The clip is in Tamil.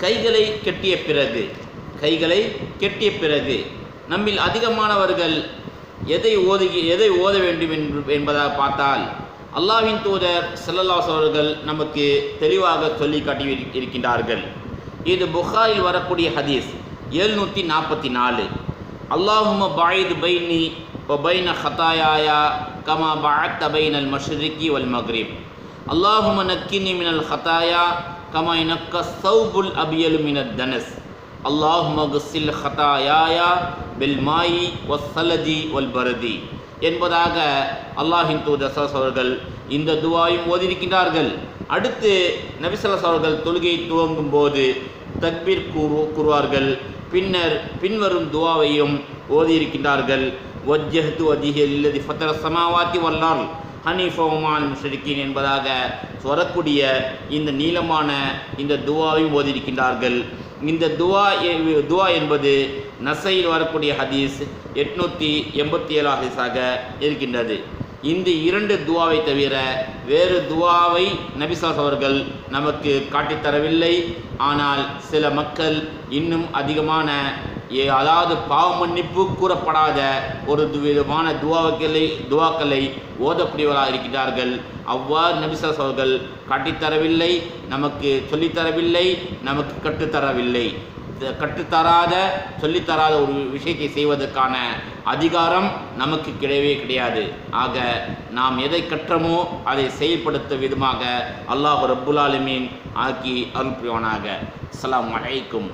கைகளை கெட்டிய பிறகு நம்மில் அதிகமானவர்கள் எதை ஓத வேண்டும் என்பதாக பார்த்தால் அல்லாஹ்வின் தூதர் ஸல்லல்லாஹு அலைஹி அவர்கள் நமக்கு தெளிவாக சொல்லி காட்டி இருக்கின்றார்கள். இது புகாரில் வரக்கூடிய ஹதீஸ் 744. அல்லாஹும்ம பாயித் பைனி வ பைன ஹதாயாயா கமா பஅத்த பைனல் மஷ்ரிகி வல் மக்ரிப். அல்லாஹும்ம நக்கினி மினல் ஹதாயா கமா யனக்க ஸௌபுல் அபியலு மினத் தனஸ். அல்லாஹும்ம கஸ்ஸில் ஹதாயாயா பில் மாயி வஸ்ஸலஜி வல் பரதி என்பதாக அல்லாஹ்வின் தூதர் ஸல்லல்லாஹு அலைஹி அவர்கள் இந்த துஆவையும் ஓதியிருக்கின்றார்கள். அடுத்து நபி ஸல்லல்லாஹு அலைஹி அவர்கள் தொழுகையை துவங்கும் போது தக்பீர் கூறுவார்கள். பின்னர் பின்வரும் துஆவையும் ஓதியிருக்கின்றார்கள். வஜ்ஜஹ்து வஜ்ஹிய லில்லதி ஃபத்தர ஸமாவாத்தி வல் அர்த் ஹனீஃபா வமால் முஷ்ரிகீன் என்பதாக வரக்கூடிய இந்த நீளமான இந்த துஆவையும் ஓதியிருக்கின்றார்கள். இந்த துஆ என்பது நசையில் வரக்கூடிய ஹதீஸ் 887 ஹதீஸாக இருக்கின்றது. இந்த இரண்டு துஆவை தவிர வேறு துஆவை நபி ஸல்லல்லாஹு அவர்கள் நமக்கு காட்டித்தரவில்லை. ஆனால் சில மக்கள் இன்னும் அதிகமான அதாவது பாவ மன்னிப்பு கூறப்படாத ஒரு விதமான துஆக்களை ஓதக்கூடியவர்களாக இருக்கின்றார்கள். அவ்வாறு நபி ஸல்லல்லாஹு அவர்கள் காட்டித்தரவில்லை, நமக்கு சொல்லித்தரவில்லை, நமக்கு கற்றுத்தராத சொல்லித்தராத ஒரு விஷயத்தை செய்வதற்கான அதிகாரம் நமக்கு கிடையாது. ஆக நாம் எதை கற்றமோ அதை செயல்படுத்த விதமாக அல்லாஹ் ரப்புல் ஆலமீன் ஆக்கி அருள் புரிவானாக. அஸ்ஸலாமு அலைக்கும்.